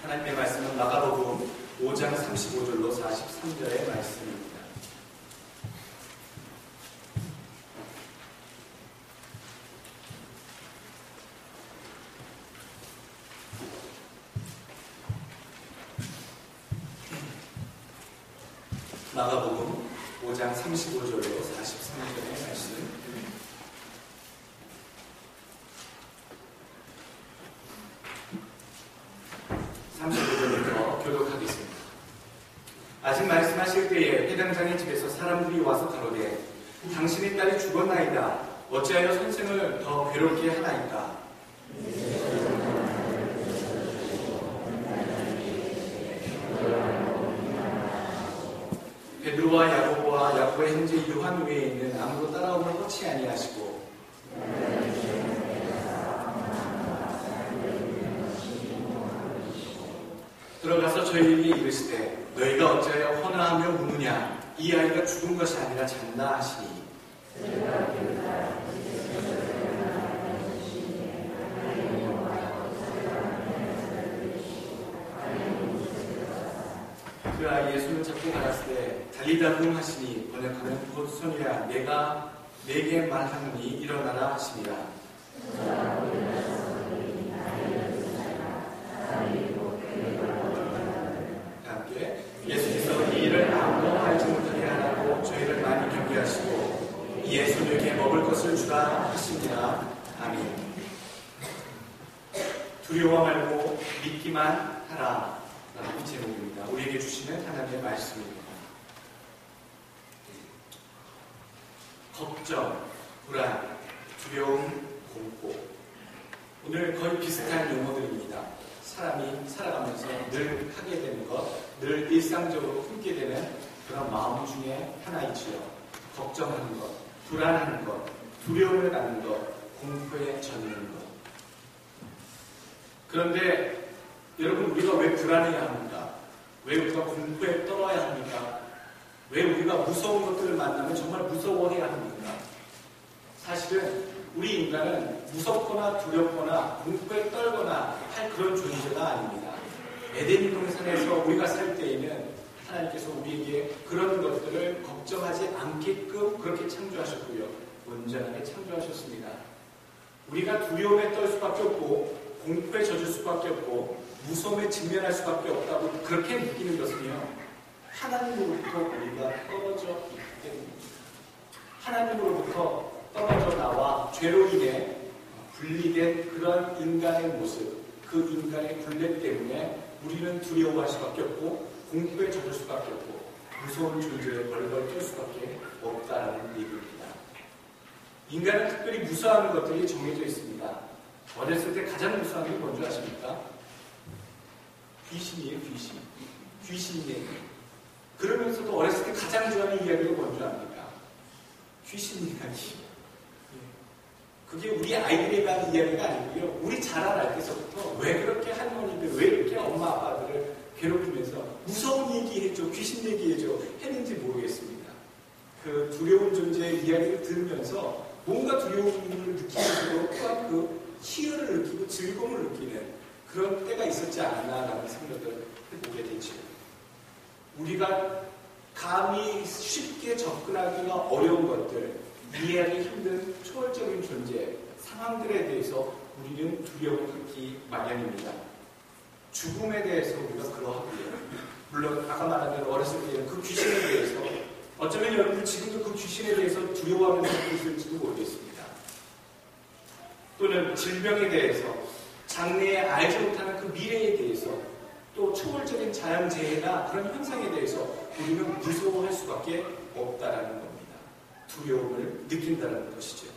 하나님의 말씀은 마가복음 5장 35절로 43절의 말씀입니다. 마가복음 5장 35절로 43절의 말씀. 교독하겠습니다. 아직 말씀하실 때에 회당장의 집에서 사람들이 와서 가로되 당신의 딸이 죽었나이다. 어찌하여 선생을 더 괴롭게 하나이까? 베드로와 야고보와 야고보의 형제 요한 외에 있는 아무도 따라오면 허치 아니하시고 들어가서 저희에게 이르시되 너희가 어찌하여 헌화하며 우느냐? 이 아이가 죽은 것이 아니라 잔다 하시니 그 아이의 손을 잡고 가라사대 달리다붐 하시니 번역하면 곧 손이야 내가 내게 말하노니 일어나라 하시니라. 예수께서 이 일을 아무도 알지 못하게 하라고 저희를 많이 경계하시고 이에 소녀에게 먹을 것을 주라 하십니다. 아멘. 두려워 말고 믿기만 하라 라는 제목입니다. 우리에게 주시는 하나님의 말씀입니다. 걱정, 불안, 두려움, 공포. 오늘 거의 비슷한 용어들입니다. 사람이 살아가면서 늘 하게 되는 것, 늘 일상적으로 품게 되는 그런 마음 중에 하나이지요. 걱정하는 것, 불안하는 것, 두려움을 갖는 것, 공포에 젖는 것. 그런데 여러분, 우리가 왜 불안해야 합니까? 왜 우리가 공포에 떨어야 합니까? 왜 우리가 무서운 것들을 만나면 정말 무서워해야 합니까? 사실은 우리 인간은 무섭거나 두렵거나 공포에 떨거나 할 그런 존재가 아닙니다. 에덴 동산에서 우리가 살 때에는 하나님께서 우리에게 그런 것들을 걱정하지 않게끔 그렇게 창조하셨고요. 온전하게 창조하셨습니다. 우리가 두려움에 떨 수밖에 없고 공포에 젖을 수밖에 없고 무서움에 직면할 수밖에 없다고 그렇게 느끼는 것은요. 하나님으로부터 우리가 떨어져 있기 때문입니다. 하나님으로부터 떨어져 나와 죄로 인해 분리된 그런 인간의 모습, 그 인간의 굴레 때문에 우리는 두려워할 수밖에 없고 공포에 젖을 수밖에 없고 무서운 존재에 벌벌 떨 수밖에 없다라는 얘기입니다. 인간은 특별히 무서워하는 것들이 정해져 있습니다. 어렸을 때 가장 무서워하는 게 뭔지 아십니까? 귀신이에요, 귀신. 귀신이에요. 그러면서도 어렸을 때 가장 좋아하는 이야기가 뭔지 압니까? 귀신 이야기. 그게 우리 아이들에 대한 이야기가 아니고요. 우리 자라날 때서부터 왜 그렇게 할머니들, 왜 이렇게 엄마 아빠들을 괴롭히면서 무서운 얘기해줘, 귀신 얘기해줘 했는지 모르겠습니다. 그 두려운 존재의 이야기를 들으면서 뭔가 두려움을 느끼면서도 또한 그 희열을 느끼고 즐거움을 느끼는 그런 때가 있었지 않나라는 생각을 해보게 되죠. 우리가 감히 쉽게 접근하기가 어려운 것들, 이해하기 힘든 초월적인 존재, 상황들에 대해서 우리는 두려움을 갖기 마련입니다. 죽음에 대해서 우리가 그러하고요. 물론 아까 말한 대로 어렸을 때는 그 귀신에 대해서 어쩌면 여러분들 지금도 그 귀신에 대해서 두려워하면서 있을지도 모르겠습니다. 또는 질병에 대해서, 장래에 알지 못하는 그 미래에 대해서, 또 초월적인 자연재해나 그런 현상에 대해서 우리는 무서워할 수밖에 없다라는 겁니다. 두려움을 느낀다는 것이죠.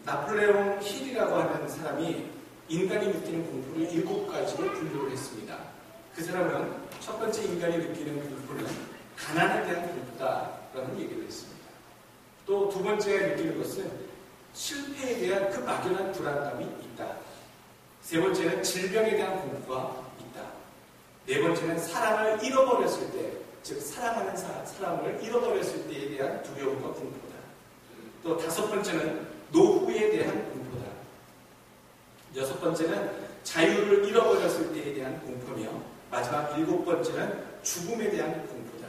나폴레옹 힐이라고 하는 사람이 인간이 느끼는 공포를 7가지로 분류를 했습니다. 그 사람은 첫 번째 인간이 느끼는 공포는 가난에 대한 공포다라는 얘기를 했습니다. 또 두 번째 느끼는 것은 실패에 대한 그 막연한 불안감이 있다. 세 번째는 질병에 대한 공포가 있다. 네 번째는 사랑을 잃어버렸을 때, 즉 사랑하는 사람을 잃어버렸을 때에 대한 두려움과 공포다. 또 다섯 번째는 노후에 대한 공포다. 6번째는 자유를 잃어버렸을 때에 대한 공포며 마지막 7번째는 죽음에 대한 공포다.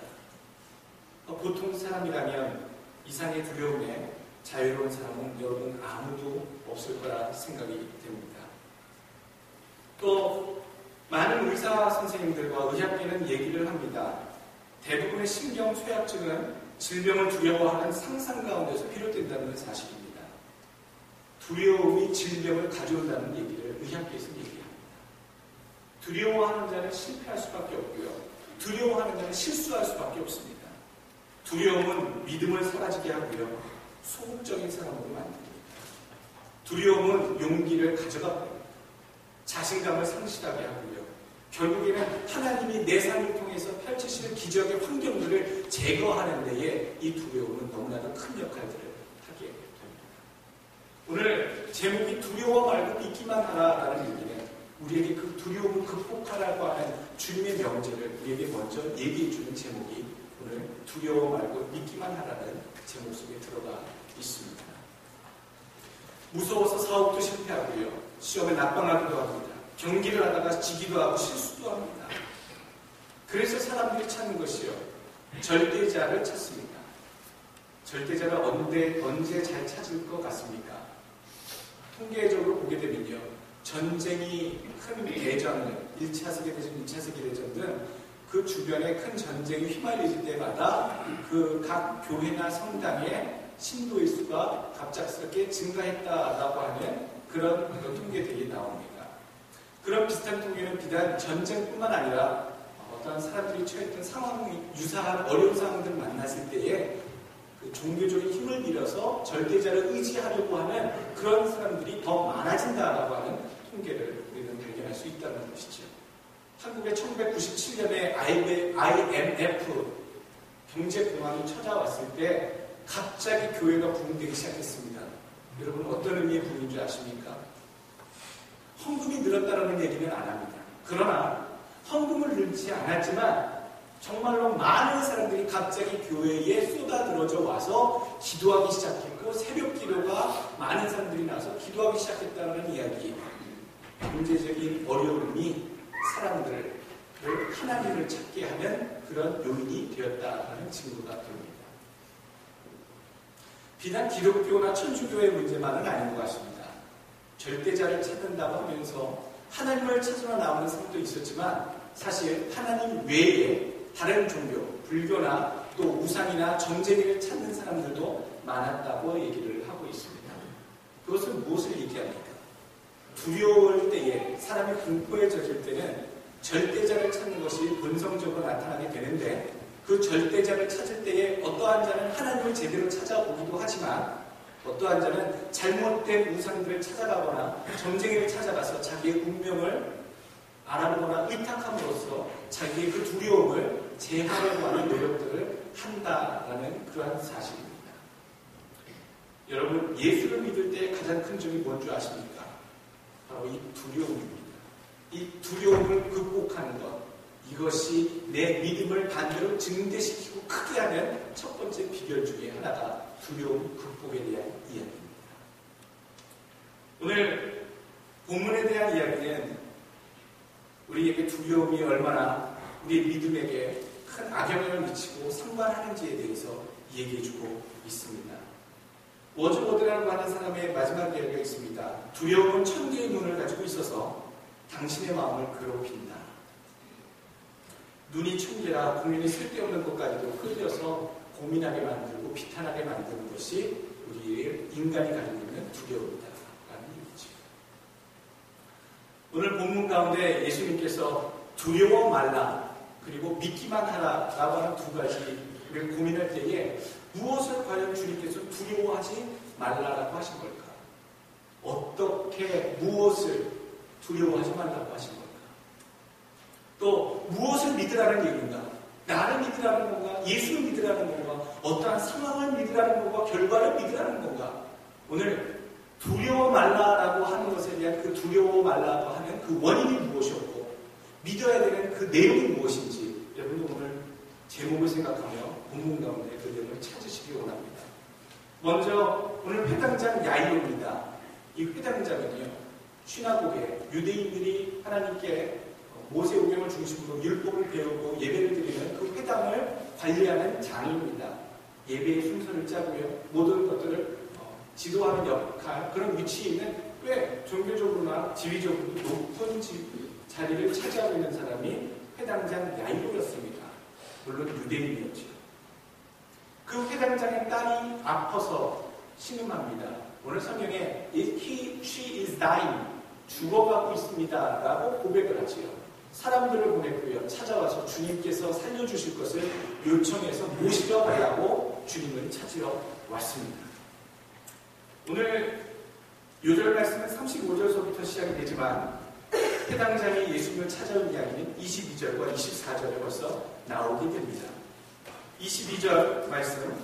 보통 사람이라면 이상의 두려움에 자유로운 사람은 여러분 아무도 없을 거라 생각이 됩니다. 또 많은 의사 선생님들과 의학계는 얘기를 합니다. 대부분의 신경쇠약증은 질병을 두려워하는 상상 가운데서 비롯된다는 사실입니다. 두려움이 질병을 가져온다는 얘기를 의학계에서 얘기합니다. 두려워하는 자는 실패할 수밖에 없고요. 두려워하는 자는 실수할 수밖에 없습니다. 두려움은 믿음을 사라지게 하고요. 소극적인 사람으로 만듭니다. 두려움은 용기를 가져가버립니다. 자신감을 상실하게 하고요. 결국에는 하나님이 내 삶을 통해서 펼치시는 기적의 환경들을 제거하는 데에 이 두려움은 너무나도 큰 역할들을 하게 됩니다. 오늘 제목이 두려워 말고 믿기만 하라라는 얘기는 우리에게 그 두려움을 극복하라고 하는 주님의 명제를 우리에게 먼저 얘기해 주는 제목이 오늘 두려워 말고 믿기만 하라는 제목 속에 들어가 있습니다. 무서워서 사업도 실패하고요. 시험에 낙방하기도 합니다. 경기를 하다가 지기도 하고 실수도 합니다. 그래서 사람들이 찾는 것이요. 절대자를 찾습니다. 절대자를 언제 잘 찾을 것 같습니까? 통계적으로 보게 되면요. 전쟁이 큰 대전, 1차 세계대전, 2차 세계대전 등 그 주변에 큰 전쟁이 휘말리질 때마다 그 각 교회나 성당의 신도의 수가 갑작스럽게 증가했다라고 하는 그런 통계들이 나옵니다. 그런 비슷한 통계는 비단 전쟁뿐만 아니라 어떤 사람들이 처했던 상황이 유사한 어려운 상황들을 만났을 때에 그 종교적인 힘을 빌어서 절대자를 의지하려고 하는 그런 사람들이 더 많아진다라고 하는 통계를 우리는 발견할 수 있다는 것이죠. 한국의 1997년에 IMF 경제공황이 찾아왔을 때 갑자기 교회가 부흥되기 시작했습니다. 여러분 어떤 의미의 부흥인 줄 아십니까? 헌금이 늘었다는 얘기는 안 합니다. 그러나 헌금을 늘지 않았지만 정말로 많은 사람들이 갑자기 교회에 쏟아들어져 와서 기도하기 시작했고 새벽 기도가 많은 사람들이 나와서 기도하기 시작했다는 이야기. 경제적인 어려움이 사람들을 하나님을 찾게 하는 그런 요인이 되었다는 증거가 됩니다. 비단 기독교나 천주교의 문제만은 아닌 것 같습니다. 절대자를 찾는다고 하면서 하나님을 찾으러 나오는 사람도 있었지만 사실 하나님 외에 다른 종교, 불교나 또 우상이나 점쟁이를 찾는 사람들도 많았다고 얘기를 하고 있습니다. 그것은 무엇을 얘기합니까? 두려울 때에 사람이 공포에 젖을 때는 절대자를 찾는 것이 본성적으로 나타나게 되는데 그 절대자를 찾을 때에 어떠한 자는 하나님을 제대로 찾아오기도 하지만 어떠한 자는 잘못된 우상들을 찾아가거나 점쟁이를 찾아가서 자기의 운명을 알아보거나 의탁함으로써 자기의 그 두려움을 제하려고 하는 노력들을 한다라는 그러한 사실입니다. 여러분 예수를 믿을 때 가장 큰 점이 뭔 줄 아십니까? 바로 이 두려움입니다. 이 두려움을 극복하는 것, 이것이 내 믿음을 반대로 증대시키고 크게 하는 첫 번째 비결 중에 하나가 두려움 극복에 대한 이야기입니다. 오늘 본문에 대한 이야기는 우리에게 두려움이 얼마나 우리 믿음에게 큰 악영향을 미치고 상관하는지에 대해서 얘기해주고 있습니다. 워즈워드라고 하는 사람의 마지막 이야기가 있습니다. 두려움은 1000개의 눈을 가지고 있어서 당신의 마음을 괴롭힌다. 눈이 1000개라 국민이 쓸데없는 것까지도 끌려서 고민하게 만들고 비탄하게 만드는 것이 우리의 인간이 가지고 있는 두려움이다 라는 얘기죠. 오늘 본문 가운데 예수님께서 두려워 말라 그리고 믿기만 하라 라고 하는 두 가지 우리가 고민할 때에 무엇을 과연 주님께서 두려워하지 말라라고 하신 걸까? 어떻게 무엇을 두려워하지 말라고 하신 걸까? 또 무엇을 믿으라는 얘기인가? 나를 믿으라는 건가? 예수를 믿으라는 건가? 어떠한 상황을 믿으라는 건가? 결과를 믿으라는 건가? 오늘 두려워 말라라고 하는 것에 대한 그 두려워 말라고 하는 그 원인이 무엇이었고 믿어야 되는 그 내용이 무엇인지 여러분도 오늘 제목을 생각하며 본문 가운데 그 내용을 찾으시기 원합니다. 먼저 오늘 회당장 야이로입니다. 이 회당장은요 시나고게 유대인들이 하나님께 모세오경을 중심으로 율법을 배우고 예배를 드리는 그 회당을 관리하는 장입니다. 예배의 순서를 짜고요. 모든 것들을 지도하는 역할, 그런 위치에 있는 꽤 종교적으로나 지위적으로 높은 자리를 차지하고 있는 사람이 회당장 야이로였습니다. 물론 유대인이었죠. 그 회당장의 딸이 아파서 신음합니다. 오늘 성경에 she is dying, 죽어가고 있습니다 라고 고백을 하지요. 사람들을 보냈고요. 찾아와서 주님께서 살려주실 것을 요청해서 모시러 가려고 주님을 찾으러 왔습니다. 오늘 요절 말씀은 35절서부터 시작이 되지만 회당장이 예수님을 찾아온 이야기는 22절과 24절에 벌써 나오게 됩니다. 22절 말씀,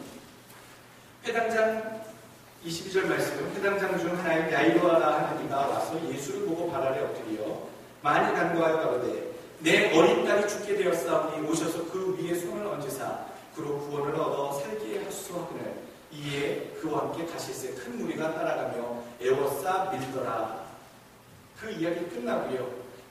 22절 말씀, 회당장 중 하나인 야이로라 하는 이가 와서 예수를 보고 발 아래 엎드려 많이 간구하여 가로되 내 어린 딸이 죽게 되었사오니 오셔서 그 위에 손을 얹으사 그로 구원을 얻어 살게 하소서 하거늘 이에 그와 함께 가실새 큰 무리가 따라가며 애워싸 밀더라. 그 이야기 끝나고요.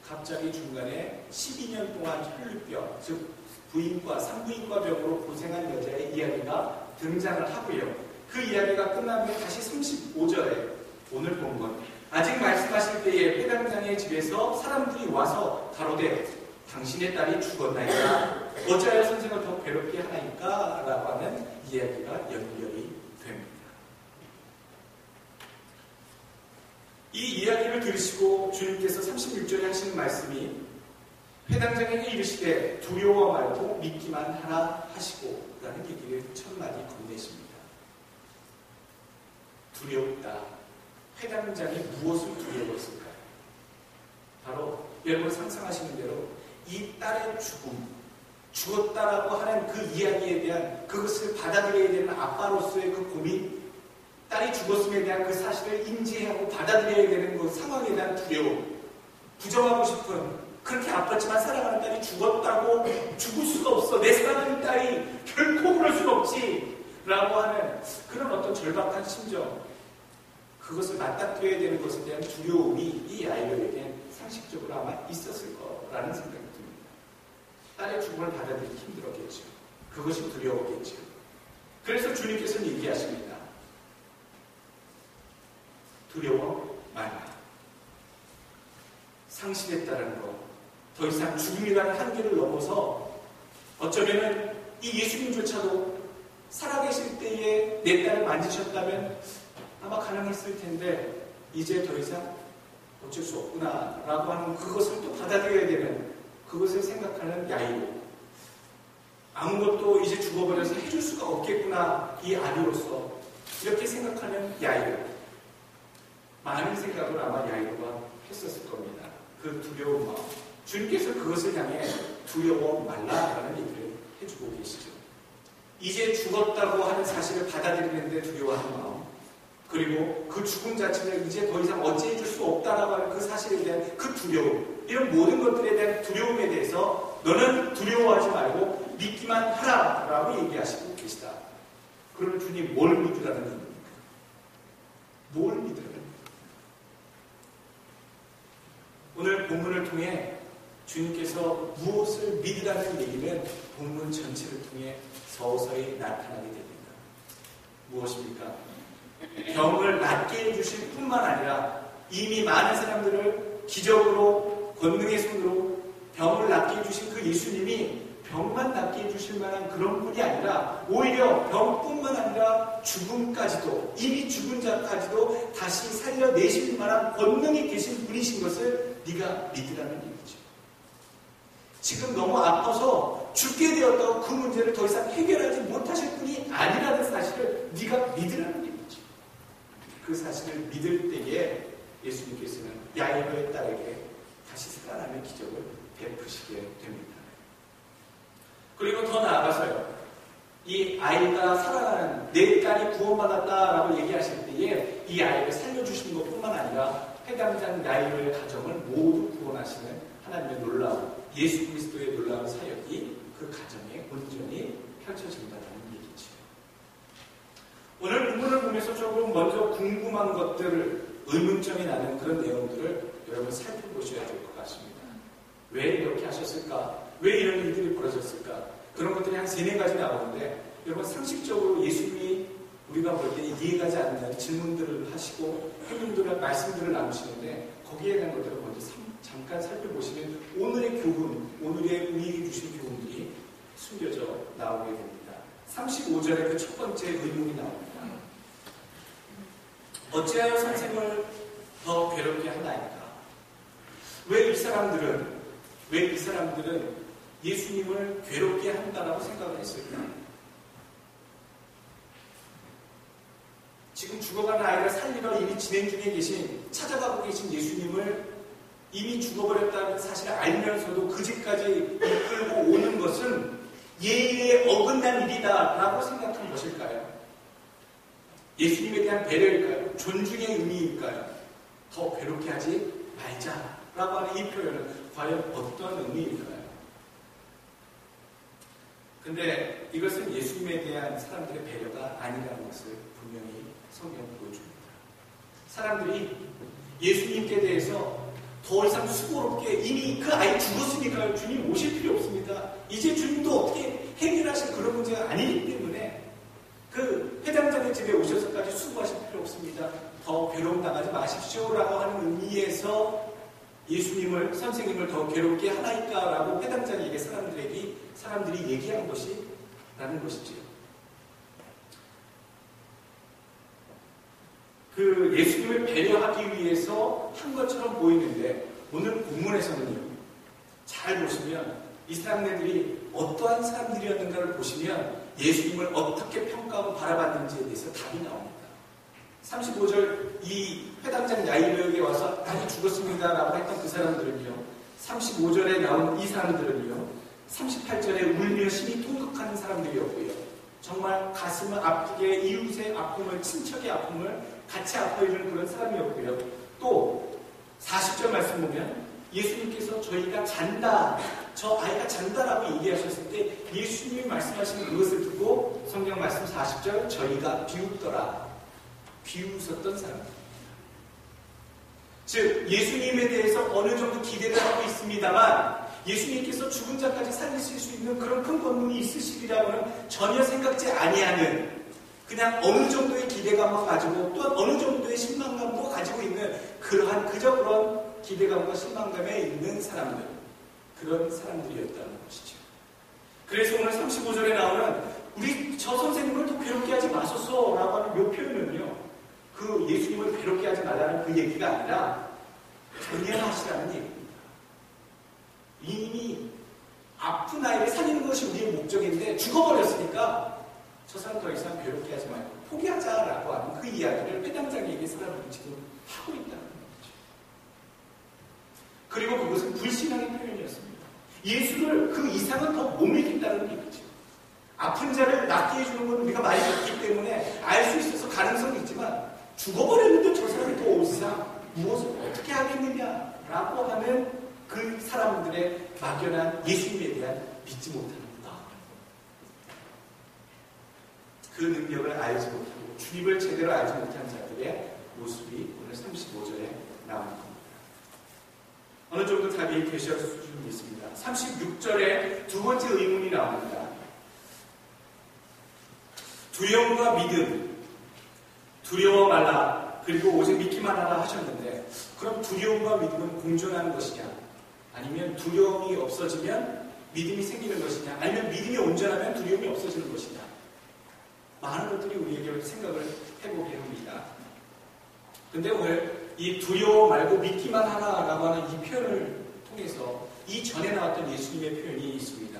갑자기 중간에 12년 동안 혈류병, 즉 부인과 산부인과 병으로 고생한 여자의 이야기가 등장을 하고요. 그 이야기가 끝나면 다시 35절에 오늘 본문 아직 말씀하실 때에 회당장의 집에서 사람들이 와서 가로되 당신의 딸이 죽었나이까 어찌하여 선생을 더 괴롭게 하나이까 라고 하는 이야기가 연결이 됩니다. 이 이야기를 들으시고 주님께서 36절에 하시는 말씀이 회당장에게 이르시되 두려워 말고 믿기만 하라 하시고 라는 얘기를 첫 마디 건네십니다. 두렵다. 회당장이 무엇을 두려웠을까요? 바로 여러분 상상하시는 대로 이 딸의 죽음, 죽었다라고 하는 그 이야기에 대한 그것을 받아들여야 되는 아빠로서의 그 고민, 딸이 죽었음에 대한 그 사실을 인지하고 받아들여야 되는 그 상황에 대한 두려움, 부정하고 싶은, 그렇게 아팠지만 사랑하는 딸이 죽었다고 죽을 수가 없어, 내 사랑하는 딸이 결코 그럴 수가 없지 라고 하는 그런 어떤 절박한 심정, 그것을 맞닥뜨려야 되는 것에 대한 두려움이 이 아이들에게 상식적으로 아마 있었을 거라는 생각이 듭니다. 딸의 죽음을 받아들이기 힘들었겠죠. 그것이 두려웠겠죠. 그래서 주님께서는 얘기하십니다. 두려워 말라. 상실했다는 것, 더 이상 죽음이라는 한계를 넘어서 어쩌면 이 예수님조차도 살아계실 때에 내 딸을 만지셨다면 아마 가능했을 텐데 이제 더 이상 어쩔 수 없구나 라고 하는 그것을 또 받아들여야 되는, 그것을 생각하는 야이로, 아무것도 이제 죽어버려서 해줄 수가 없겠구나 이 아비로서 이렇게 생각하는 야이로, 많은 생각을 아마 야이로가 했었을 겁니다. 그 두려운 마음, 주님께서 그것을 향해 두려워 말라라는 얘기를 해주고 계시죠. 이제 죽었다고 하는 사실을 받아들이는데 두려워하는 마음, 그리고 그 죽음 자체를 이제 더 이상 어찌해줄 수 없다라고 하는 그 사실에 대한 그 두려움, 이런 모든 것들에 대한 두려움에 대해서 너는 두려워하지 말고 믿기만 하라 라고 얘기하시고 계시다. 그러면 주님 뭘 믿으라는 겁니까? 뭘 믿으라는 겁니까? 오늘 본문을 통해 주님께서 무엇을 믿으라는 얘기는 본문 전체를 통해 서서히 나타나게 됩니다. 무엇입니까? 병을 낫게 해주실 뿐만 아니라 이미 많은 사람들을 기적으로 권능의 손으로 병을 낫게 해주신 그 예수님이 병만 낫게 해주실 만한 그런 분이 아니라 오히려 병뿐만 아니라 죽음까지도, 이미 죽은 자까지도 다시 살려내실 만한 권능이 계신 분이신 것을 네가 믿으라는 얘기죠. 지금 너무 아파서 죽게 되었다고 그 문제를 더 이상 해결하지 못하실 분이 아니라는 사실을 네가 믿으라는 얘기죠. 그 사실을 믿을 때에 예수님께서는 야이로의 딸에게 다시 살아나는 기적을 베푸시게 됩니다. 그리고 더 나아가서요, 이 아이가 살아나는, 내 딸이 구원받았다라고 얘기하실 때에 이 아이를 살려주시는 것뿐만 아니라 회당장 야이로의 가정을 모두 구원하시는 하나님의 놀라운, 예수 그리스도의 놀라운 사역이 그 가정에 온전히 펼쳐진다는 얘기죠. 오늘 본문을 보면서 조금 먼저 궁금한 것들을 의문점이 나는 그런 내용들을 여러분 살펴보셔야 될 것 같습니다. 왜 이렇게 하셨을까? 왜 이런 일들이 벌어졌을까? 그런 것들이 한 3-4가지 나오는데 여러분 상식적으로 예수님이 우리가 볼 때 이해가지 않는 질문들을 하시고 행동들을 말씀들을 나누시는데 거기에 대한 것들을 먼저 잠깐 살펴보시면 오늘의 교훈, 오늘의 우리에게 주신 교훈들이 숨겨져 나오게 됩니다. 35절에 그 첫 번째 의문이 나옵니다. 어찌하여 선생을 더 괴롭게 하나이까? 왜 이 사람들은 예수님을 괴롭게 한다라고 생각을 했을까? 지금 죽어가는 아이를 살리러 이미 진행 중에 계신, 찾아가고 계신 예수님을 이미 죽어버렸다는 사실을 알면서도 그 집까지 이끌고 오는 것은 예의에 어긋난 일이다라고 생각한 것일까요? 예수님에 대한 배려일까요? 존중의 의미일까요? 더 괴롭게 하지 말자라고 하는 이 표현은 과연 어떤 의미일까요? 근데 이것은 예수님에 대한 사람들의 배려가 아니라는 것을 분명히 성경은 보여줍니다. 사람들이 예수님께 대해서 더 이상 수고롭게 이미 그 아이 죽었으니까요. 주님 오실 필요 없습니다. 이제 주님도 어떻게 해결하실 그런 문제가 아니기 때문에 그 회당장의 집에 오셔서까지 수고하실 필요 없습니다. 더 괴로움 당하지 마십시오라고 하는 의미에서 예수님을, 선생님을 더 괴롭게 하나이까라고 회당장에게 사람들이 얘기한 것이라는 것이지요. 그 예수님을 배려하기 위해서 한 것처럼 보이는데 오늘 본문에서는요. 잘 보시면 이 사람들이 어떠한 사람들이었는가를 보시면 예수님을 어떻게 평가하고 바라봤는지에 대해서 답이 나옵니다. 35절 이 회당장 야이로에게 와서 아니 죽었습니다라고 했던 그 사람들은요. 35절에 나온 이 사람들은요. 38절에 울며 심히 통곡하는 사람들이었고요. 정말 가슴을 아프게 이웃의 아픔을, 친척의 아픔을 같이 아파해주는 그런 사람이었고요. 또 40절 말씀 보면 예수님께서 저희가 잔다, 저 아이가 잔다라고 얘기하셨을 때 예수님이 말씀하시는 그것을 듣고 성경 말씀 40절 저희가 비웃더라, 비웃었던 사람입니다. 즉 예수님에 대해서 어느 정도 기대를 하고 있습니다만 예수님께서 죽은 자까지 살리실 수 있는 그런 큰 권능이 있으시리라고는 전혀 생각지 아니하는, 그냥 어느 정도의 기대감을 가지고 또한 어느 정도의 신망감도 가지고 있는 그저 그런 기대감과 신망감에 있는 사람들, 그런 사람들이었다는 것이죠. 그래서 오늘 35절에 나오는 우리 저 선생님을 더 괴롭게 하지 마소서 라고 하는 요 표현은요, 그 예수님을 괴롭게 하지 말라는 그 얘기가 아니라 전념하시라는 얘기입니다. 이미 아픈 아이를 살리는 것이 우리의 목적인데 죽어버렸으니까 저 사람 더 이상 괴롭게 하지 말고 포기하자라고 하는 그 이야기를 회당장에게 사람들은 지금 하고 있다는 거죠. 그리고 그것은 불신앙의 표현이었습니다. 예수를 그 이상은 더 못 믿겠다는 얘기죠. 아픈 자를 낫게 해주는 건 우리가 많이 봤기 때문에 알 수 있어서 가능성이 있지만 죽어버렸는데 저 사람이 더 이상 무엇을 어떻게 하겠느냐라고 하는 그 사람들의 막연한 예수님에 대한 믿지 못하는 것, 그 능력을 알지 못하고 주님을 제대로 알지 못한 자들의 모습이 오늘 35절에 나오는 겁니다. 어느 정도 답이 되셨을 수는 있습니다. 36절에 두 번째 의문이 나옵니다. 두려움과 믿음, 두려워 말라, 그리고 오직 믿기만 하라 하셨는데, 그럼 두려움과 믿음은 공존하는 것이냐? 아니면 두려움이 없어지면 믿음이 생기는 것이냐? 아니면 믿음이 온전하면 두려움이 없어지는 것이냐? 많은 것들이 우리에게 생각을 해보게 합니다. 근데 오늘 이 두려워 말고 믿기만 하라라고 하는 이 표현을 통해서 이전에 나왔던 예수님의 표현이 있습니다.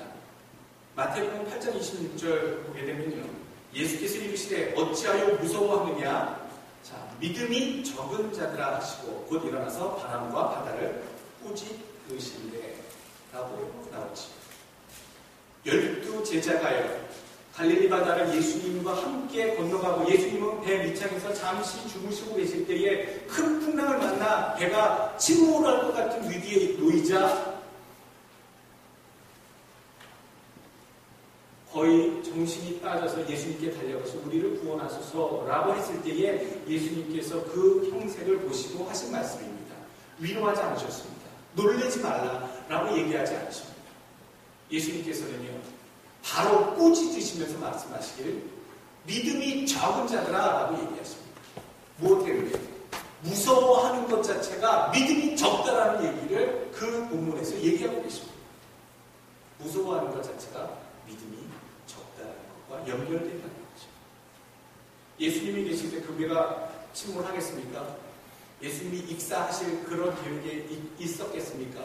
마태복음 8장 26절 보게 되면요. 예수께서 이르시되 어찌하여 무서워하느냐? 자, 믿음이 적은 자들아 하시고 곧 일어나서 바람과 바다를 꾸짖으시되 라고 나오지. 12 제자가요. 갈릴리 바다를 예수님과 함께 건너가고 예수님은 배 밑창에서 잠시 주무시고 계실 때에 큰 풍랑을 만나 배가 침몰할 것 같은 위기에 놓이자 거의 정신이 빠져서 예수님께 달려가서 우리를 구원하소서라고 했을 때에 예수님께서 그 형세를 보시고 하신 말씀입니다. 위로하지 않으셨습니다. 놀라지 말라라고 얘기하지 않으십니다. 예수님께서는요, 바로 꾸짖으시면서 말씀하시기를 믿음이 적은 자들아라고 얘기하십니다. 무엇 때문에? 무서워하는 것 자체가 믿음이 적다라는 얘기를 그 본문에서 얘기하고 계십니다. 무서워하는 것 자체가 믿음이 적다는 것과 연결된다는 거죠. 예수님이 계실 때 그 배가 침몰하겠습니까? 예수님이 익사하실 그런 계획이 있었겠습니까?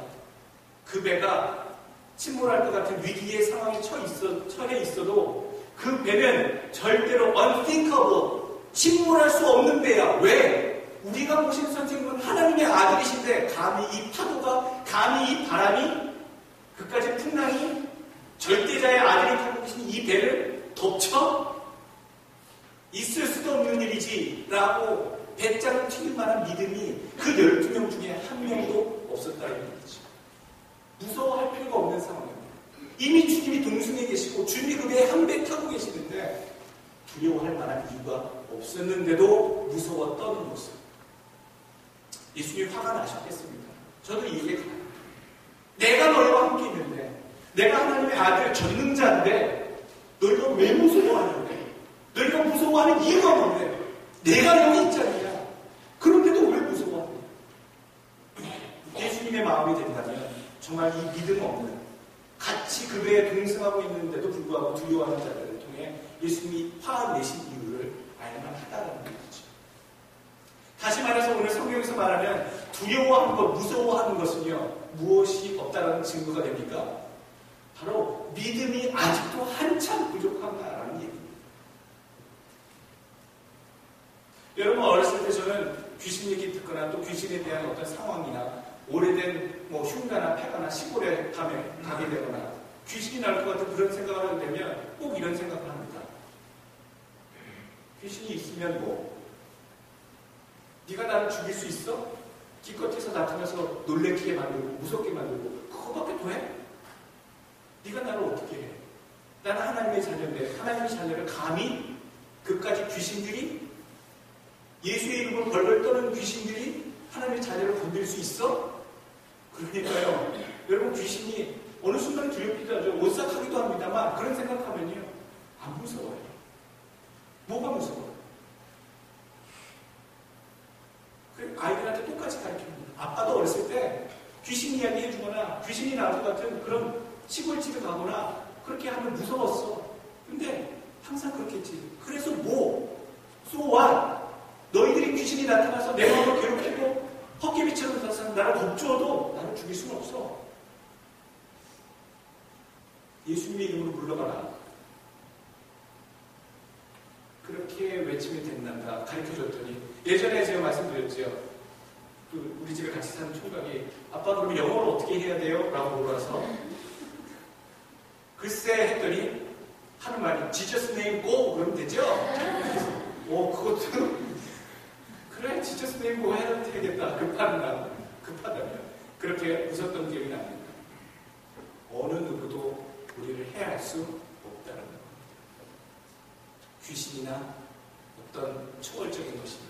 그 배가 침몰할 것 같은 위기의 상황에 처해 있어도 그 배는 절대로 unthinkable, 침몰할 수 없는 배야. 왜? 우리가 모신 선생님은 하나님의 아들이신데 감히 이 파도가, 감히 이 바람이, 그까지 풍랑이 절대자의 아들이 타고 계신 이 배를 덮쳐? 있을 수도 없는 일이지 라고 배짱을 튀길 만한 믿음이 그 12명 중에 한 명도 없었다는 얘기죠. 무서워할 필요가 없는 상황입니다. 이미 주님이 동승에 계시고 주님이 그 배에 한 배 타고 계시는데 두려워할 만한 이유가 없었는데도 무서워 떠는 모습. 예수님이 화가 나셨겠습니다. 저도 이해가 가요. 내가 너희와 함께 있는데, 내가 하나님의 아들 전능자인데 너희가 왜 무서워하는데? 너희가 무서워하는 이유가 뭔데? 내가 여기 있잖냐. 그런데도 왜 무서워하냐? 예수님의 마음이 된다면 정말 이 믿음 없는, 같이 그 배에 동승하고 있는데도 불구하고 두려워하는 자들을 통해 예수님이 화내신 이유를 알만하다는 거죠. 다시 말해서 오늘 성경에서 말하면 두려워하는 것, 무서워하는 것은요, 무엇이 없다라는 증거가 됩니까? 바로 믿음이 아직도 한참 부족한다라는 얘기입니다. 여러분, 어렸을 때 저는 귀신 얘기 듣거나 또 귀신에 대한 어떤 상황이나 오래된 흉가나 패거나 시골에 가게 되거나 귀신이 나올 것 같은 그런 생각을 하게 되면 꼭 이런 생각을 합니다. 귀신이 있으면 뭐? 네가 나를 죽일 수 있어? 기껏해서 나타나서 놀래키게 만들고 무섭게 만들고 그거밖에 더 해? 네가 나를 어떻게 해? 나는 하나님의 자녀인데 하나님의 자녀를 감히 그까지 귀신들이, 예수의 이름으로 벌벌 떠는 귀신들이 하나님의 자녀를 건드릴 수 있어? 그러니까요, 여러분, 귀신이 어느 순간 두렵기도 하죠. 오싹하기도 합니다만 그런 생각하면요, 안 무서워요. 뭐가 무서워요? 아이들한테 똑같이 가르칩니다. 아빠도 어렸을 때 귀신 이야기 해주거나 귀신이 나올 것 같은 그런 시골집에 가거나 그렇게 하면 무서웠어. 근데 항상 그렇게 했지. 그래서 뭐? So what? 너희들이 귀신이 나타나서 내 마음을 괴롭히고 헛개비처럼 나를 겁주어도 나를 죽일 수는 없어. 예수님의 이름으로 물러가라. 그렇게 외치면 된단다 가르쳐줬더니, 예전에 제가 말씀드렸죠. 우리 집에 같이 사는 총각이 아빠 그러면 영어를 어떻게 해야 돼요? 라고 물어서 글쎄 했더니 하는 말이 Jesus name go 그러면 되죠? 그것도 그래 Jesus name go 해야 되겠다. 급하다면 그렇게 웃었던 기억이 납니다. 어느 누구도 우리를 해할 수 없다는 겁니다. 귀신이나 어떤 초월적인 것이나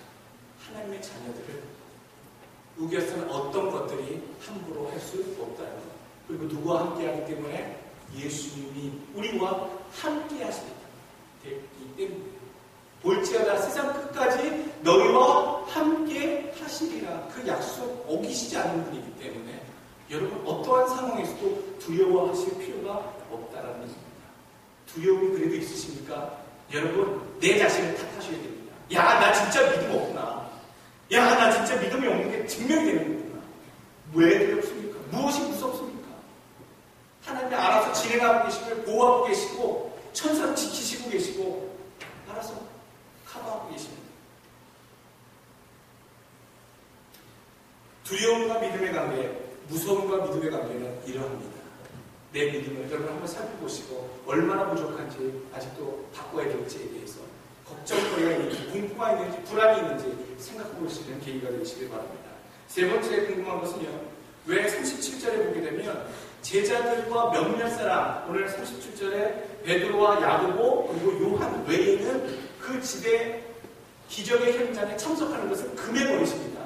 하나님의 자녀들을 우겨서는 어떤 것들이 함부로 할 수 없다는 것. 그리고 누구와 함께하기 때문에 예수님이 우리와 함께 하시기 때문에 볼지어다 세상 끝까지 너희와 함께 하시리라. 그 약속 어기시지 않는 분이기 때문에 여러분 어떠한 상황에서도 두려워하실 필요가 없다는 것입니다. 두려움이 그래도 있으십니까? 여러분 내 자신을 탓하셔야 됩니다. 야, 나 진짜 믿음 없구나. 야, 나 진짜 믿음이 없는 게 증명이 되는 거구나. 왜 두렵습니까? 무엇이 무섭습니까? 하나님이 알아서 진행하고 계시고 보호하고 계시고 천사로 지키시고 계시고 알아서 커버하고 계십니다. 두려움과 믿음의 관계, 무서움과 믿음의 관계는 이러합니다. 내 믿음을 여러분 한번 살펴보시고 얼마나 부족한지 아직도 바꿔야 될지에 대해서 걱정거리가 있는지, 공포가 있는지, 불안이 있는지 생각해 볼 수 있는 계기가 되시길 바랍니다. 세 번째 궁금한 것은요, 왜 37절에 보게 되면 제자들과 몇몇 사람, 오늘 37절에 베드로와 야고보 그리고 요한 외에는 그 집에 기적의 현장에 참석하는 것을 금해버리십니다.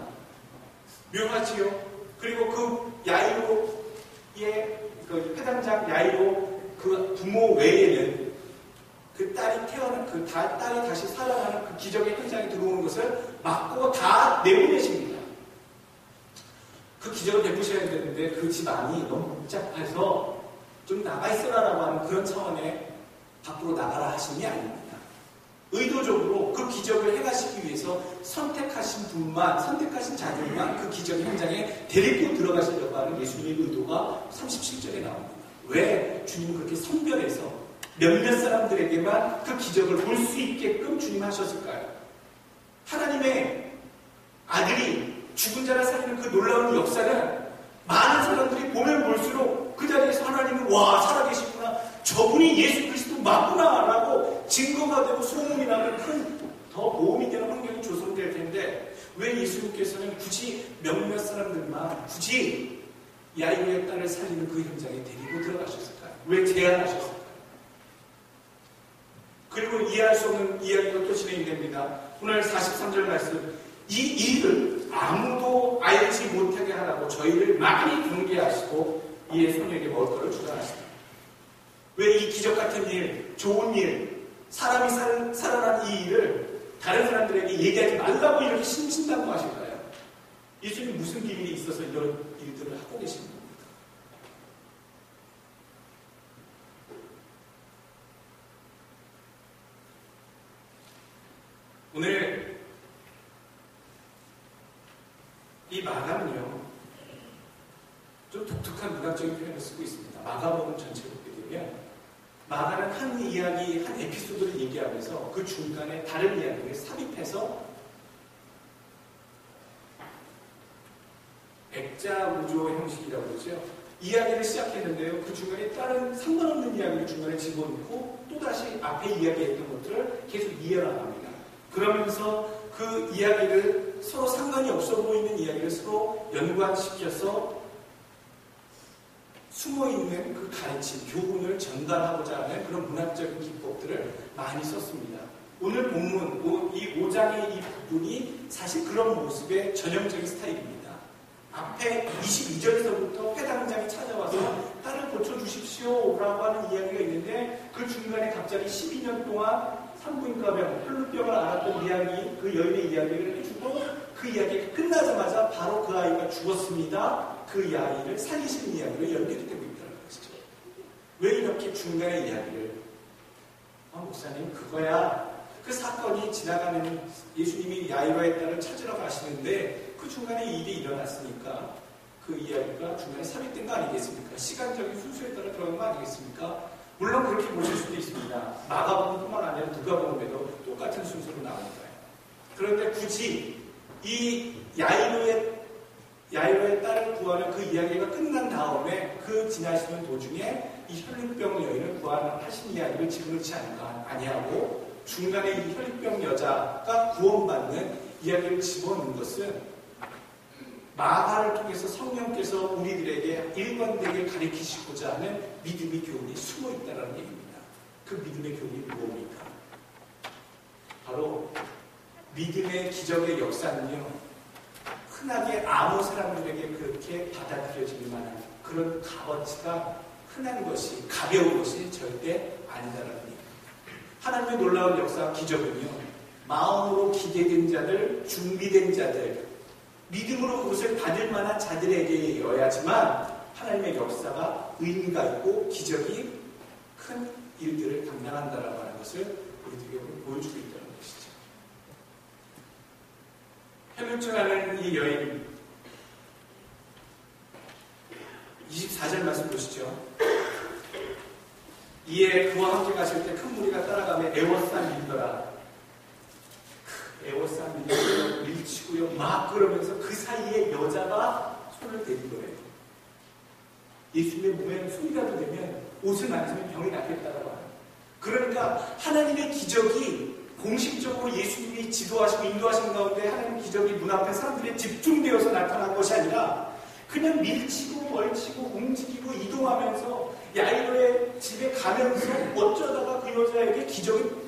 묘하지요? 그리고 그 야이로의 그 회당장 야이로 그 부모 외에는 그 딸이 태어난 그 딸이 다시 살아나는 그 기적의 현장에 들어오는 것을 막고 다 내보내십니다. 그 기적을 베푸셔야 되는데 그 집안이 너무 복잡해서 좀 나가 있어라라고 하는 그런 차원에 밖으로 나가라 하신 게 아닙니다. 의도적으로 그 기적을 해가시기 위해서 선택하신 자들만 그 기적 현장에 데리고 들어가시려고 하는 예수님의 의도가 37절에 나옵니다. 왜 주님 그렇게 선별해서 몇몇 사람들에게만 그 기적을 볼 수 있게끔 주님 하셨을까요? 하나님의 아들이 죽은 자를 살리는 그 놀라운 역사는 많은 사람들이 보면 볼수록 그 자리에서 하나님은 와 살아계시구나, 저분이 예수 그리스도 맞구나 라고 증거가 되고 소문이 나는 큰 더 도움이 되는 환경이 조성될 텐데 왜 예수님께서는 굳이 몇몇 사람들만 굳이 야이로의 딸을 살리는 그 현장에 데리고 들어가셨을까요? 왜 제안하셨을까요? 그리고 이해할 수 없는 이야기가 또 진행이 됩니다. 오늘 43절 말씀, 이 일을 아무도 알지 못하게 하라고 저희를 많이 경계하시고 이에 소녀에게 먹을 것을 주장하십니다. 왜 이 기적 같은 일, 좋은 일, 사람이 살아난 이 일을 다른 사람들에게 얘기하지 말라고 이렇게 신신다고 하실까요? 예수님이 무슨 비밀이 있어서 이런 일들을 하고 계신 겁니까? 오늘 이 마가는요, 좀 독특한 문학적인 표현을 쓰고 있습니다. 마가복음 전체를 보게 되면 마가는 한 이야기, 한 에피소드를 얘기하면서 그 중간에 다른 이야기를 삽입해서 액자구조 형식이라고 그러죠. 이야기를 시작했는데요. 그 중간에 다른 상관없는 이야기를 중간에 집어넣고 또다시 앞에 이야기했던 것들을 계속 이어나갑니다. 그러면서 그 이야기를 서로 상관이 없어 보이는 이야기를 서로 연관시켜서 숨어있는 그 가르침, 교훈을 전달하고자 하는 그런 문학적인 기법들을 많이 썼습니다. 오늘 본문, 이 5장의 이 부분이 사실 그런 모습의 전형적인 스타일입니다. 앞에 22절에서부터 회당장이 찾아와서 딸을 고쳐주십시오 라고 하는 이야기가 있는데 그 중간에 갑자기 12년 동안 산부인과병, 혈루병을 앓았던 이야기, 그 여인의 이야기를 해주고 그 이야기가 끝나자마자 바로 그 아이가 죽었습니다. 그 아이를 살리시는 이야기로 연결이 되고 있다는 것이죠. 왜 이렇게 중간에 이야기를? 목사님 그거야. 그 사건이 지나가는 예수님이 야이로의 딸을 찾으러 가시는데 그 중간에 이 일이 일어났으니까 그 이야기가 중간에 삽입된 거 아니겠습니까? 시간적인 순서에 따라 들어간 거 아니겠습니까? 물론 그렇게 보실 수도 있습니다. 마가복음뿐만 아니라 누가복음에도 똑같은 순서로 나옵니다. 그런데 굳이 이 야이로의 딸을 구하는 그 이야기가 끝난 다음에 그 지나시는 도중에 이 혈루병 여인을 구하신 이야기를 집어넣지 아니하고 중간에 이 혈루병 여자가 구원받는 이야기를 집어넣은 것은 마가를 통해서 성령께서 우리들에게 일관되게 가르치시고자 하는 믿음의 교훈이 숨어있다는 얘기입니다. 그 믿음의 교훈이 무엇입니까? 바로 믿음의 기적의 역사는요, 흔하게 아무 사람들에게 그렇게 받아들여질 만한 그런 값어치가 흔한 것이, 가벼운 것이 절대 아니다라는 얘기입니다. 하나님의 놀라운 역사, 기적은요, 마음으로 기대된 자들, 준비된 자들, 믿음으로 그것을 받을 만한 자들에게여야지만 하나님의 역사가 의미가 있고 기적이 큰 일들을 감당한다라고 하는 것을 우리들에게 보여주고 있다는 것이죠. 혈루증하는 이 여인 24절 말씀 보시죠. 이에 그와 함께 가실 때 큰 무리가 따라가며 애워싼 밀더라. 애워싼 밀치고요. 막 그러면서 그 사이에 여자가 손을 대는 거예요. 예수님의 몸에 손이라도 되면 옷을 만지면 병이 낫겠다라고 하는. 그러니까 하나님의 기적이 공식적으로 예수님이 지도하시고 인도하시는 가운데 하나님의 기적이 눈앞에 사람들이 집중되어서 나타난 것이 아니라 그냥 밀치고 멀치고 움직이고 이동하면서 야이로의 집에 가면서 어쩌다가 그 여자에게 기적이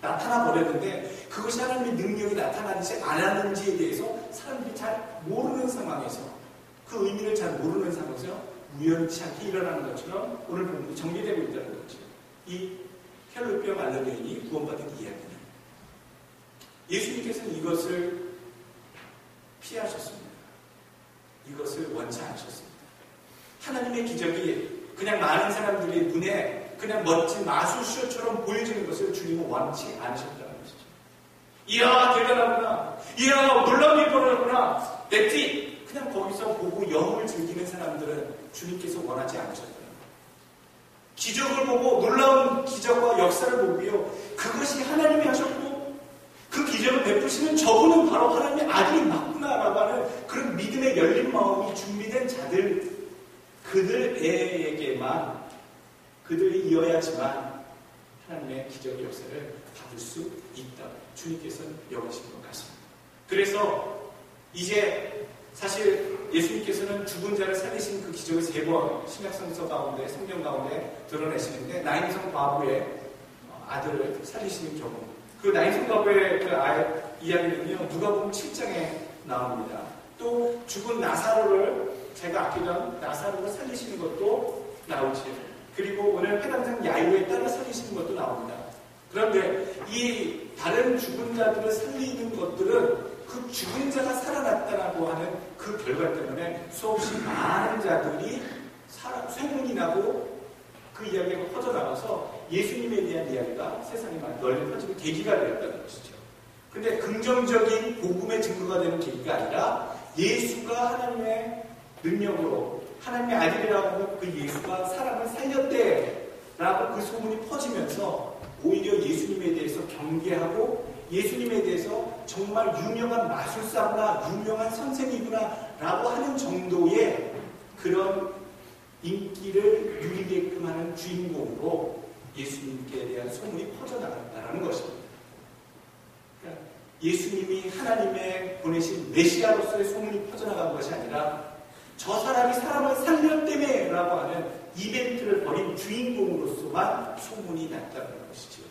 나타나 버렸는데 그것이 하나님의 능력이 나타나는지 안 하는지에 대해서 사람들이 잘 모르는 상황에서 그 의미를 잘 모르는 상황에서 우연치 않게 일어나는 것처럼 오늘 본문이 전개되고 있다는 거죠. 이 혈루병 앓는 여인이 구원받은 이야기는 예수님께서는 이것을 피하셨습니다. 이것을 원치 않으셨습니다. 하나님의 기적이 그냥 많은 사람들의 눈에 그냥 멋진 마술쇼처럼 보여지는 것을 주님은 원치 않으셨다는 것이죠. 이야 대단하구나. 이야 놀라운 일이 벌어졌구나. 냈지. 그냥 거기서 보고 영을 즐기는 사람들은 주님께서 원하지 않으셨다는 거예요. 기적을 보고 놀라운 기적과 역사를 보고요. 그것이 하나님이 하셨고 그 기적을 베푸시는 저분은 바로 하나님의 아들이 맞구나라고 하는 그런 믿음의 열린 마음이 준비된 자들 그들에게만 그들이 이어야지만 하나님의 기적의 역사를 받을 수 있다. 주님께서는 여기신 것 같습니다. 그래서 이제 사실 예수님께서는 죽은 자를 살리신 그 기적을 3번 신약성서 가운데 성경 가운데 드러내시는데 나인성 과부의 아들을 살리시는 경우 그 나인성 과부의 그 이야기는요 누가복음 7장에 나옵니다. 또 죽은 나사로를 제가 아끼던 나사로를 살리시는 것도 나오지요. 그리고 오늘 회당장 야이로의 딸을 살리시는 것도 나옵니다. 그런데 이 다른 죽은 자들을 살리는 것들은 그 죽은 자가 살아났다라고 하는 그 결과 때문에 수없이 많은 자들이 소문이 나고 그 이야기가 퍼져나가서 예수님에 대한 이야기가 세상에 널리 퍼지는 계기가 되었다는 것이죠. 그런데 긍정적인 복음의 증거가 되는 계기가 아니라 예수가 하나님의 능력으로 하나님의 아들이라고 하는 그 예수가 사람을 살렸대라고 그 소문이 퍼지면서 오히려 예수님에 대해서 경계하고 예수님에 대해서 정말 유명한 마술사구나 유명한 선생이구나 라고 하는 정도의 그런 인기를 누리게끔 하는 주인공으로 예수님께 대한 소문이 퍼져나갔다는 것입니다. 그러니까 예수님이 하나님의 보내신 메시아로서의 소문이 퍼져나간 것이 아니라 저 사람이 사람을 살렸다며 라고 하는 이벤트를 벌인 주인공으로서만 소문이 났다는 것이죠.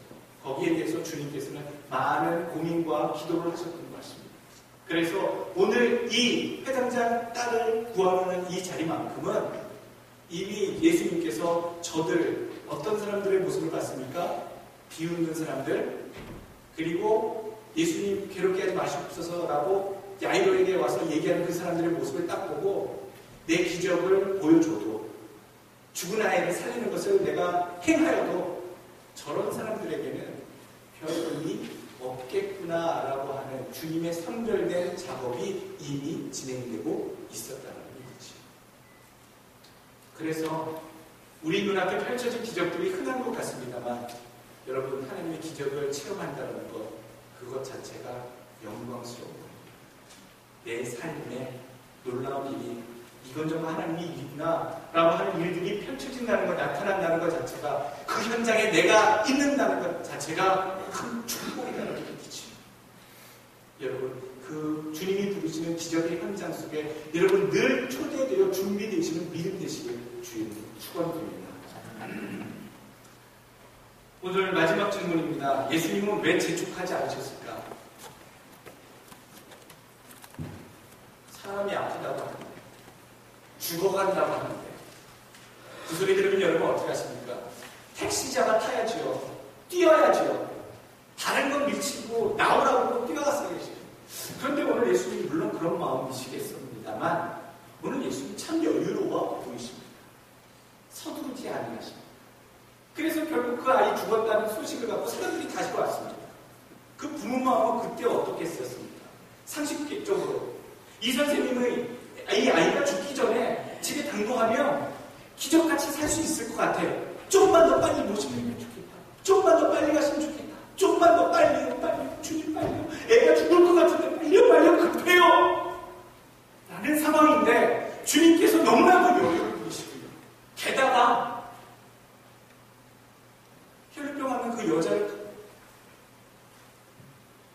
거기에 대해서 주님께서는 많은 고민과 기도를 하셨던 것 같습니다. 그래서 오늘 이 회당장 딸을 구하는 이 자리만큼은 이미 예수님께서 저들 어떤 사람들의 모습을 봤습니까? 비웃는 사람들 그리고 예수님 괴롭게 하지 마시옵소서라고 야이로에게 와서 얘기하는 그 사람들의 모습을 딱 보고 내 기적을 보여줘도 죽은 아이를 살리는 것을 내가 행하여도 저런 사람들에게는 별 의미 없겠구나라고 하는 주님의 선별된 작업이 이미 진행되고 있었다는 얘기죠. 그래서 우리 눈앞에 펼쳐진 기적들이 흔한 것 같습니다만 여러분 하나님의 기적을 체험한다는 것 그것 자체가 영광스러운 겁니다. 내 삶에 놀라운 일이 이건 정말 하나님의 일이구나 라고 하는 일들이 펼쳐진다는 것, 나타난다는 것 자체가 그 현장에 내가 있는다는 것 자체가 큰 축복이라는 걸 느끼죠. 여러분 그 주님이 부르시는 기적의 현장 속에 여러분 늘 초대되어 준비되시는 믿음 되시길 주님 축원드립니다. 오늘 마지막 질문입니다. 예수님은 왜 재촉하지 않으셨을까? 사람이 아프다고 하는데 죽어간다고 하는데 그 소리 들으면 여러분 어떻게 하십니까? 택시자가 타야지요. 뛰어야지요. 다른 건 밀치고 나오라고 뛰어갔어야지. 그런데 오늘 예수님이 물론 그런 마음이시겠습니다만 오늘 예수님 참 여유로워 보이십니다. 서두르지 아니하십니다. 그래서 결국 그 아이 죽었다는 소식을 갖고 사람들이 다시 왔습니다. 그 부모 마음은 그때 어떻게 했었습니까? 상식적으로 이 선생님의 이 아이가 죽기 전에 집에 당도하면 기적같이 살 수 있을 것 같아요. 조금만 더 빨리 모시면 좋겠다. 조금만 더 빨리 가시면 좋겠다. 조금만 더 빨리요. 주님 빨리요. 애가 죽을 것 같은데 빨리요. 급해요. 라는 상황인데 주님께서 너무나도 여유를 부리시고요. 게다가 혈루병 하는 그 여자를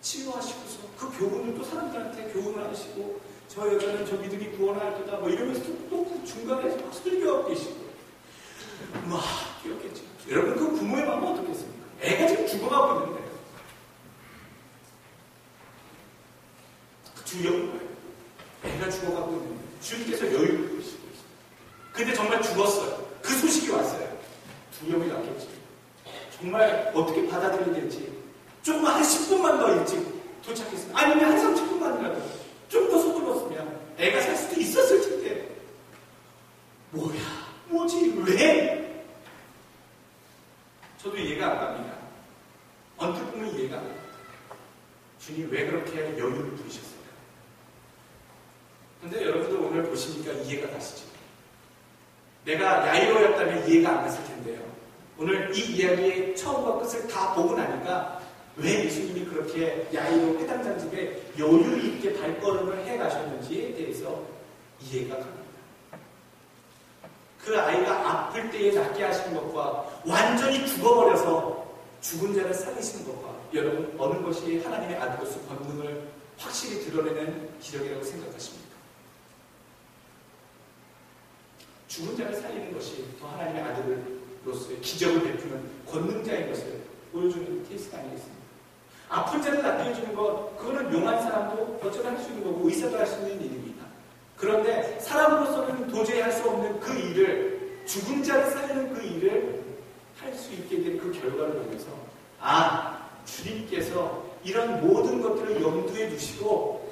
치유하시고서 그 교훈을 또 사람들한테 교훈을 하시고 저 여자는 저 믿음 우리들이 구원할 거다 뭐 이러면서 또 그 중간에 막 설교하고 계시고 막 뛰었겠죠. 여러분 그 부모의 마음은 어떻겠습니까? 애가 지금 죽어가고 있는데 그 두려운 거예요. 애가 죽어가고 있는데 주님께서 여유를 부리시고 있어요. 근데 정말 죽었어요. 그 소식이 왔어요. 두려움이 났겠지. 정말 어떻게 받아들여야 될지 조금만 한 10분만 더 일찍 도착했으면 아니면 한 30분만이라도 좀 더 서둘렀으면 애가 살 수도 있었을 텐데 뭐야 뭐지 왜? 저도 이해가 안 갑니다. 언뜻 보면 이해가 안 갑니다. 주님 왜 그렇게 여유를 부리셨을까? 근데 여러분들 오늘 보시니까 이해가 가시죠? 내가 야이로였다면 이해가 안 갔을 텐데요. 오늘 이 이야기의 처음과 끝을 다 보고 나니까 왜 예수님이 그렇게 야이로 회당장집에 여유 있게 발걸음을 해 가셨는지에 대해서 이해가 갑니다. 그 아이가 아플 때에 낫게 하시는 것과 완전히 죽어버려서 죽은 자를 살리시는 것과 여러분 어느 것이 하나님의 아들로서 권능을 확실히 드러내는 기적이라고 생각하십니까? 죽은 자를 살리는 것이 더 하나님의 아들로서의 기적을 베푸는 권능자인 것을 보여주는 케이스가 아니겠습니까? 아픈 자를 낫게 해주는 것, 그거는 용한 사람도 어쩌다 할 수 있는 거고 의사도 할 수 있는 일입니다. 그런데 사람으로서는 도저히 할 수 없는 그 일을, 죽은 자를 살리는 그 일을 할 수 있게 된 그 결과를 보면서 주님께서 이런 모든 것들을 염두에 두시고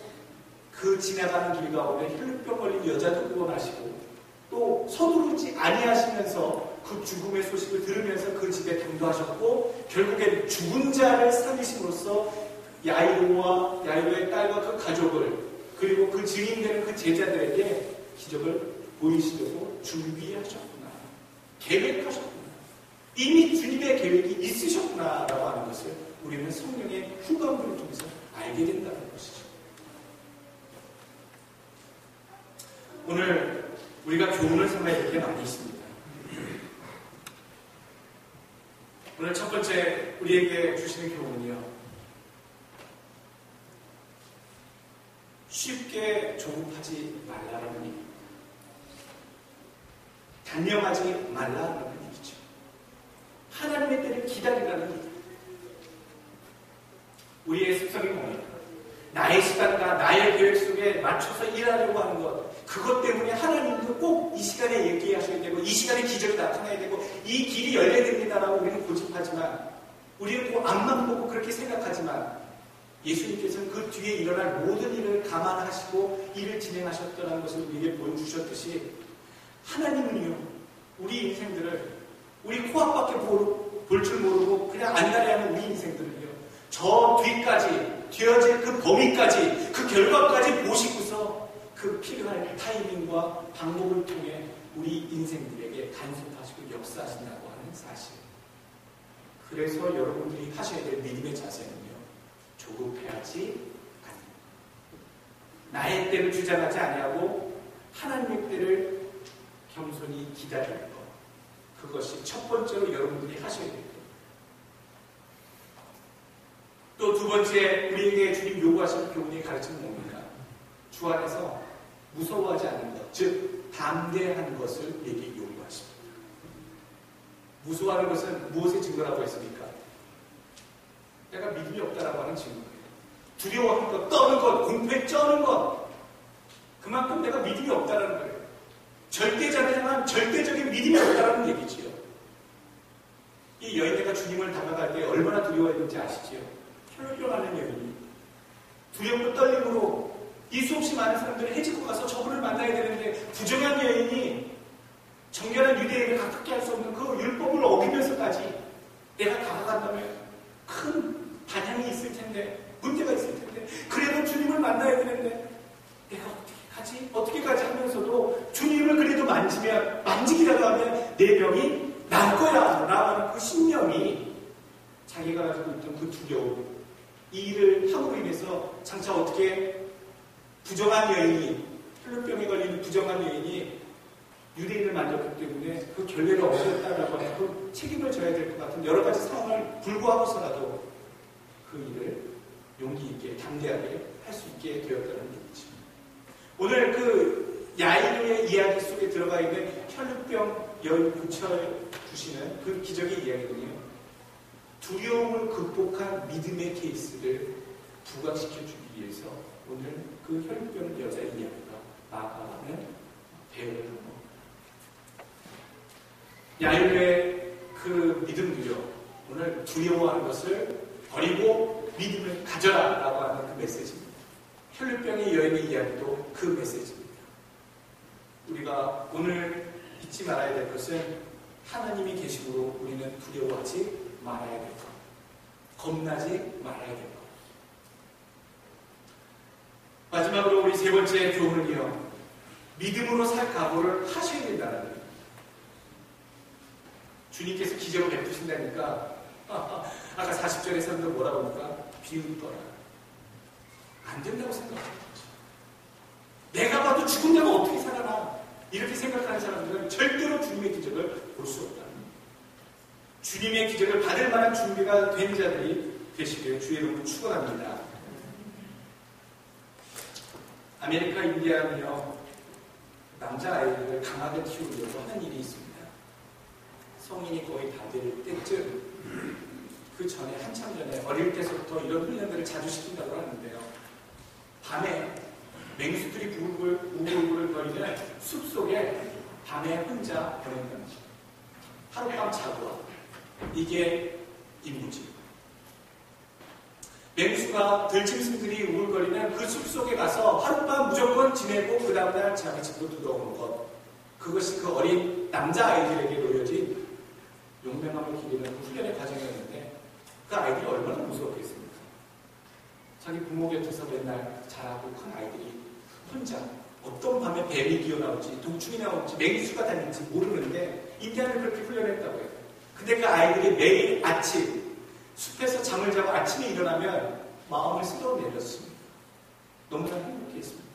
그 지나가는 길 가운데 혈루병 걸린 여자도 구원하시고 또 서두르지 아니하시면서 그 죽음의 소식을 들으면서 그 집에 당도하셨고 결국엔 죽은 자를 살리심으로써 야이로의 딸과 그 가족을 그리고 그 증인되는 그 제자들에게 기적을 보이시려고 준비하셨구나. 계획하셨구나. 이미 주님의 계획이 있으셨구나 라고 하는 것을 우리는 성령의 후감을 통해서 알게 된다는 것이죠. 오늘 우리가 교훈을 삼아야 될 게 많이 있습니다. 오늘 첫 번째 우리에게 주시는 교훈이요. 쉽게 조급하지 말라는 얘기입니다. 단념하지 말라는 얘기죠. 하나님의 때를 기다리라는 얘기입니다. 우리의 습성이 뭡니까? 나의 시간과 나의 계획 속에 맞춰서 일하려고 하는 것, 그것 때문에 하나님도 꼭 이 시간에 얘기하셔야 되고 이 시간에 기적이 나타나야 되고 이 길이 열려야 됩니다라고 우리는 고집하지만 우리는 꼭 앞만 보고 그렇게 생각하지만 예수님께서는 그 뒤에 일어날 모든 일을 감안하시고 일을 진행하셨다는 것을 우리에게 보여주셨듯이 하나님은요 우리 인생들을 우리 코앞밖에 볼 줄 모르고 그냥 안달해하는 우리 인생들을요 저 뒤까지 되어질 그 범위까지 그 결과까지 보시고서 그 필요한 타이밍과 방법을 통해 우리 인생들에게 간섭하시고 역사하신다고 하는 사실. 그래서 여러분들이 하셔야 될 믿음의 자세는요. 조급해하지 않는 나의 때를 주장하지 아니하고 하나님의 때를 겸손히 기다리는 것. 그것이 첫 번째로 여러분들이 하셔야 됩니다. 또 두 번째 우리에게 주님 요구하시는 교훈이 가르치는 뭡니까? 주 안에서 무서워하지 않는 것, 즉 담대한 것을 우리에게 요구하십니다. 무서워하는 것은 무엇의 증거라고 했습니까? 내가 믿음이 없다라고 하는 증거예요. 두려워하는 것, 떠는 것, 공포에 쩌는 것, 그만큼 내가 믿음이 없다라는 거예요. 절대자들만 절대적인 믿음이 없다라는 얘기지요. 이 여인네가 주님을 다가갈 때 얼마나 두려워했는지 아시지요? 혈혈하는 여인이 두렵고 떨림으로 이 수없이 많은 사람들을 해치고 가서 저분을 만나야 되는데 부정한 여인이 정결한 유대인을 가깝게 할 수 없는 그 율법을 어기면서까지 내가 다가간다면 큰 반향이 있을 텐데 문제가 있을 텐데 그래도 주님을 만나야 되는데 내가 어떻게 가지 하면서도 주님을 그래도 만지기라도 하면 내 병이 날 거야 라는 그 신념이 자기가 가지고 있던 그 두려움 이 일을 함으로 인해서 장차 어떻게 부정한 여인이 혈루병에 걸린 부정한 여인이 유대인을 만졌기 때문에 그 결례를 없애었다라고 하는 그 책임을 져야 될 것 같은 여러 가지 상황을 불구하고서라도 그 일을 용기 있게 담대하게 할 수 있게 되었다는 얘기죠. 오늘 그 야이로의 이야기 속에 들어가 있는 혈루병 여인 고쳐주시는 그 기적의 이야기는요, 두려움을 극복한 믿음의 케이스를 부각시켜주기 위해서 오늘 그 혈루병 여자의 이야기가 나아가는 배열을 한 겁니다. 야이로의 그 믿음도요, 오늘 두려워하는 것을 버리고 믿음을 가져라 라고 하는 그 메시지입니다. 혈루병의 여인의 이야기도 그 메시지입니다. 우리가 오늘 잊지 말아야 될 것은 하나님이 계심으로 우리는 두려워하지 말아야 될 것, 겁나지 말아야 될 것. 마지막으로 우리 세 번째 교훈은요, 믿음으로 살 각오를 하셔야 된다는 거예요. 주님께서 기적을 베푸신다니까 아까 40절에 사람들 뭐라고 합니까? 비웃더라. 안 된다고 생각합니다. 내가 봐도 죽은 자가 어떻게 살아나? 이렇게 생각하는 사람들은 절대로 주님의 기적을 볼 수 없다. 주님의 기적을 받을 만한 준비가 된 자들이 되시길 주의 이름으로 축원합니다. 아메리카 인디아는요, 남자아이들을 강하게 키우려고 하는 일이 있습니다. 성인이 거의 다 될 때쯤, 그 전에 한참 전에 어릴 때부터 이런 훈련들을 자주 시킨다고 하는데요. 밤에 맹수들이 우글우글 거리는 숲속에 밤에 혼자 보낸다는 거죠. 하룻밤 자고 와. 이게 임무지. 맹수가 들짐승들이 우글거리는 그 숲속에 가서 하룻밤 무조건 지내고 그 다음날 자기 집으로 돌아오는 것. 그것이 그 어린 남자아이들에게 놓여진 용맹함을 기르는 그 훈련의 과정이었는데, 그 아이들이 얼마나 무서웠겠습니까? 자기 부모 곁에서 맨날 자라고 큰 아이들이 혼자 어떤 밤에 뱀이 기어나올지 독충이 나올지 맹수가 다닐지 모르는데 인디안을 그렇게 훈련했다고 해요. 근데 그 아이들이 매일 아침 숲에서 잠을 자고 아침에 일어나면 마음을 쓸어내렸습니다. 너무나 행복했습니다.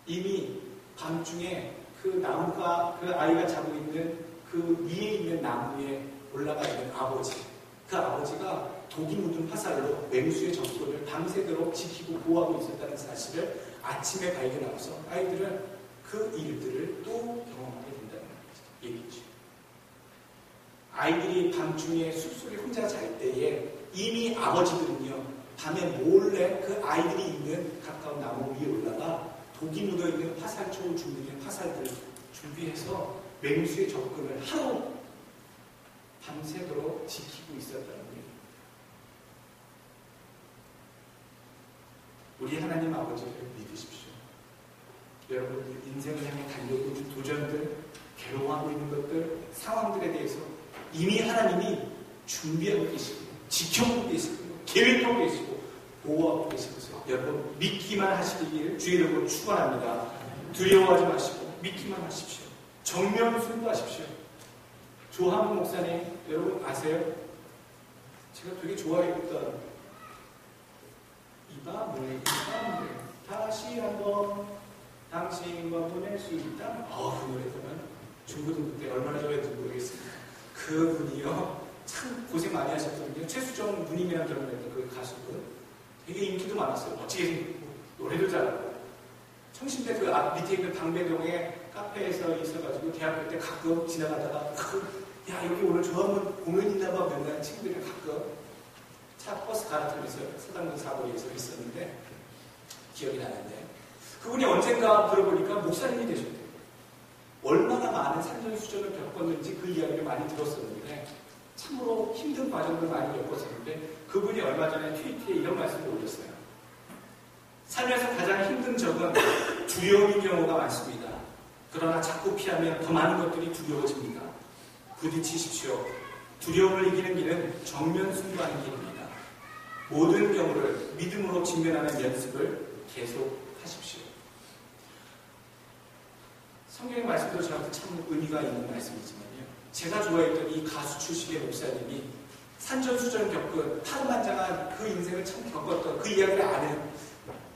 이미 밤중에 그 나무가, 그 아이가 자고 있는 그 위에 있는 나무에 올라가 있는 아버지, 그 아버지가 독이 묻은 화살로 맹수의 접근을 밤새도록 지키고 보호하고 있었다는 사실을 아침에 발견하고서 아이들은 그 일들을 또 경험하게 된다는 얘기죠. 아이들이 밤중에 숲속에 혼자 잘 때에 이미 아버지들은요, 밤에 몰래 그 아이들이 있는 가까운 나무 위에 올라가 독이 묻어있는 화살촉을 준비된 화살들을 준비해서 맹수의 접근을 하루 밤새도록 지키고 있었다는 거예요. 우리 하나님 아버지를 믿으십시오. 여러분들 인생을 향해 달려오고 있는 도전들, 괴로워하고 있는 것들, 상황들에 대해서 이미 하나님이 준비하고 계시고 지켜보고 계시고 계획하고 계시고 보호하고 계시면서 여러분 믿기만 하시길 주의 이름으로 축원합니다. 두려워하지 마시고 믿기만 하십시오. 정면 순도하십시오. 조한문 목사님, 여러분 아세요? 제가 되게 좋아했던 이 밤을 다시 한번 당신과 보낼 수 있다. 그 노래 보면 중고등부 때 얼마나 좋아했는지 모르겠습니다. 그분이요, 참 고생 많이 하셨거든요. 최수정 누님이랑 결혼했던 그 가수분, 되게 인기도 많았어요. 멋지게 생겼고 노래도 잘하고. 청신대 그 앞 밑에 있는 방배동에 카페에서 있어가지고 대학교 때 가끔 지나가다가 야 여기 오늘 조한문 공연 있나봐 맨날 친구들이랑 가끔 차 버스 갈아타면서 서당문 사거리에서 있었는데 기억이 나는데, 그분이 언젠가 들어보니까 목사님이 되셨대요. 얼마나 많은 산전수전을 겪었는지 그 이야기를 많이 들었었는데 참으로 힘든 과정을 많이 겪었었는데, 그분이 얼마 전에 트위터에 이런 말씀을 올렸어요. 살면서 가장 힘든 적은 두려움인 경우가 많습니다. 그러나 자꾸 피하면 더 많은 것들이 두려워집니다. 부딪히십시오. 두려움을 이기는 길은 정면 승부하는 길입니다. 모든 경우를 믿음으로 직면하는 연습을 계속하십시오. 성경의 말씀도 저한테 참 의미가 있는 말씀이지만요, 제가 좋아했던 이 가수 출신의 목사님이 산전수전 겪은 파란만장한 그 인생을 참 겪었던 그 이야기를 아는,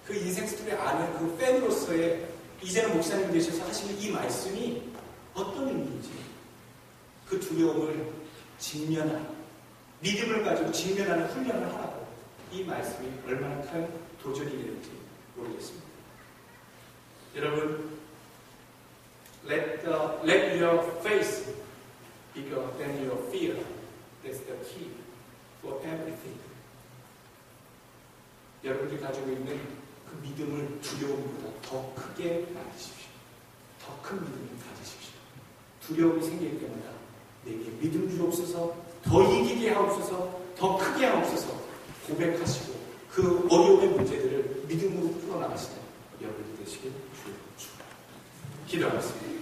그 인생 스토리를 아는 그 팬으로서의 이제는 목사님 되셔서 하시는 이 말씀이 어떤 의미인지, 그 두려움을 직면하는, 믿음을 가지고 직면하는 훈련을 하라고 이 말씀이 얼마나 큰 도전이 되는지 모르겠습니다. 여러분, let your faith bigger than your fear. That's the key for everything. 여러분들이 가지고 있는 그 믿음을 두려움보다 더 크게 만드십시오. 더 큰 믿음을 가지십시오. 두려움이 생길 때마다 내게 믿음 주옵소서, 더 이기게 하옵소서, 더 크게 하옵소서 고백하시고 그 어려움의 문제들을 믿음으로 풀어나가시는 여러분들 되시길 주옵소서. 기도하겠습니다.